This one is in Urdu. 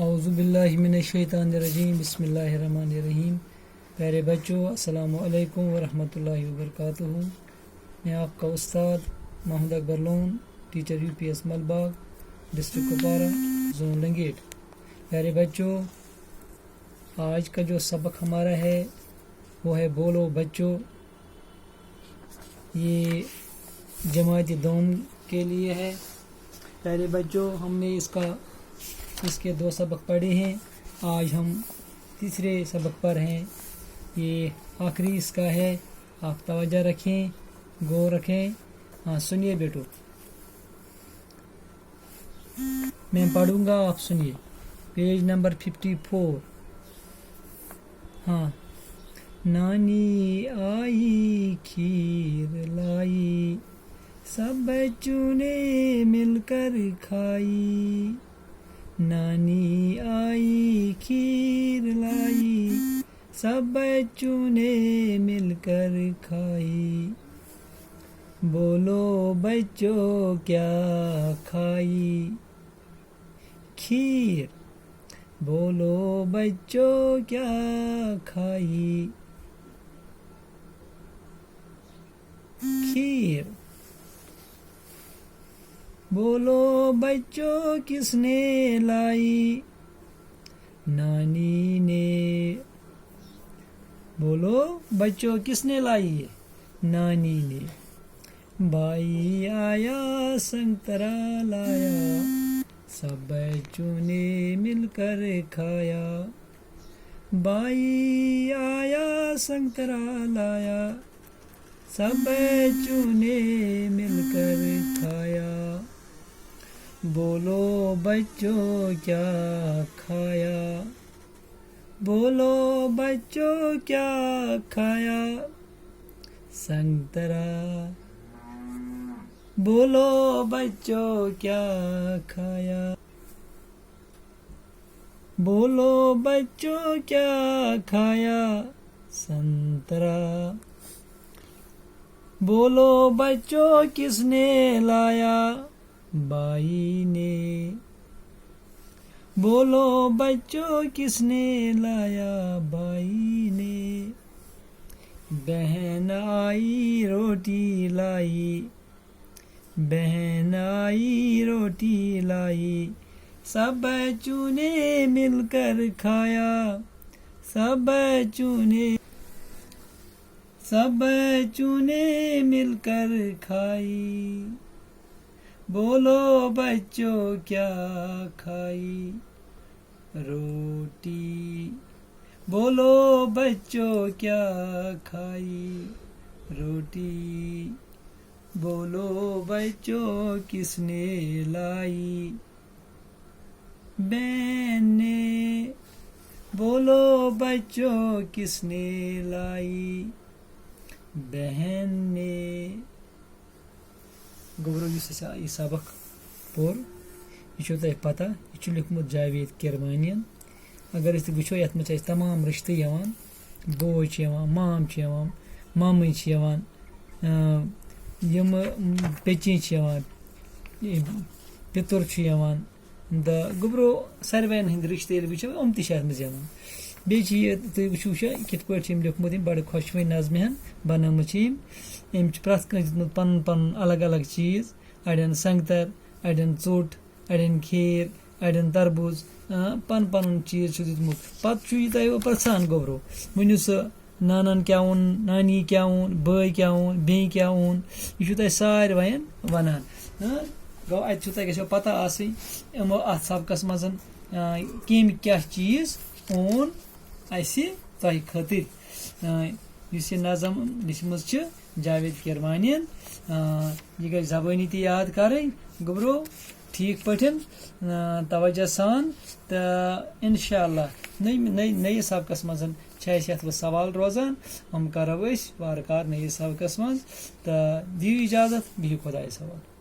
اعوذ باللہ من الشیطان الرجیم بسم اللہ الرحمن الرحیم. پیارے بچوں السلام علیکم ورحمۃ اللہ وبرکاتہ. میں آپ کا استاد Mohammad Akbar Lone, teacher U P S Malbagh, district Kupwara, zone Langate. پیارے بچوں، آج کا جو سبق ہمارا ہے وہ ہے بولو بچوں. یہ جماعت دوم کے لیے ہے. پیارے بچوں، ہم نے اس کے 2 سبق پڑھے ہیں. آج ہم تیسرے سبق پر ہیں. یہ آخری اس کا ہے. آپ توجہ رکھیں، غور رکھیں. ہاں سنیے بیٹو، میں پڑھوں گا، آپ سنیے. Page number 54. ہاں. نانی آئی کھیر لائی، سب بچوں نے مل کر کھائی. نانی آئی کھیر لائی، سب بچوں نے مل کر کھائی. بولو بچوں کیا کھائی؟ کھیر. بولو بچوں کیا کھائی؟ کھیر. بولو بچوں کس نے لائی؟ نانی نے. بولو بچوں کس نے لائی؟ نانی نے. بھائی آیا سنگترا لایا، سب بچوں نے مل کر کھایا. بھائی آیا سنگترا لایا، سب بچوں نے مل کر کھایا. بولو بچوں کیا کھایا؟ بولو بچوں کیا کھایا؟ سنگترا. بولو بچوں کیا کھایا؟ بولو بچوں کیا کھایا؟ سنترا. بولو بچوں کس نے لایا؟ بھائی نے. بولو بچوں کس نے لایا؟ بھائی نے. بہن آئی روٹی لائی، بہن آئی روٹی لائی، سب بچوں نے مل کر کھایا. سب بچوں نے مل کر کھائی. بولو بچوں کیا کھائی؟ روٹی. بولو بچوں کیا کھائی؟ روٹی. بولو بچوں کس نے لائی؟ بہن نے. بولو بچوں کس نے لائی؟ بہن نے. گوبرو یہ سبق پور یہ تہ پتہ، یہ لیکھمت جاوید کرمانین. اگر اس وچھو یتھ مجھ تمام رشتہ یوان، بوے مام مامے یم پیچیں پتر گوبرو ساروین ہند رشتہ وچھو ام تہ مز بیٚیہِ تُہۍ وٕچھِو کِتھ پٲٹھۍ چھِ أمۍ لیوٚکھمُت بَڑٕ خۄشوٕنۍ نظمہِ ہن بنٲومٕژ چھِ أمۍ چھِ پرٛٮ۪تھ کٲنٛسہِ دیُتمُت پَنُن پَنُن الگ الگ چیٖز. اَڑٮ۪ن سنٛگتر، اَڑٮ۪ن ژوٚٹ، اَڑٮ۪ن کھیٖر، اَڑٮ۪ن تربوٗز، پَنُن پَنُن چیٖز چھُ دیُتمُت. پَتہٕ چھُ یہِ تۄہہِ پرٛژھان گوٚبرو، ؤنِو سا نانن کیٛاہ اوٚن، نانی کیٛاہ اوٚن، بٲے کیٛاہ اوٚن، بیٚنہِ کیٛاہ اوٚن. یہِ چھُ تۄہہِ ساروٮ۪ن وَنان. گوٚو اَتہِ چھُو تۄہہِ گژھیو پَتہ آسٕنۍ یِمو اَتھ سبقس منٛز کٔمۍ کیٛاہ چیٖز اوٚن اَسہِ تۄہہِ خٲطرٕ. یُس یہِ نظم لیٚچھمٕژ چھِ جاوید کرمانین، یہِ گژھِ زبٲنی تہِ یاد کَرٕنۍ گوٚبرو ٹھیٖک پٲٹھۍ توجہ سان. تہٕ اِنشاء اللہ نٔیِس سبقس منٛز چھِ اَسہِ یَتھ وۄنۍ سوال روزان، یِم کَرو أسۍ وارٕ کارٕ نٔیِس سبقس منٛز. تہٕ دِیِو اِجازت، بِہِو خۄدایَس حوالہٕ.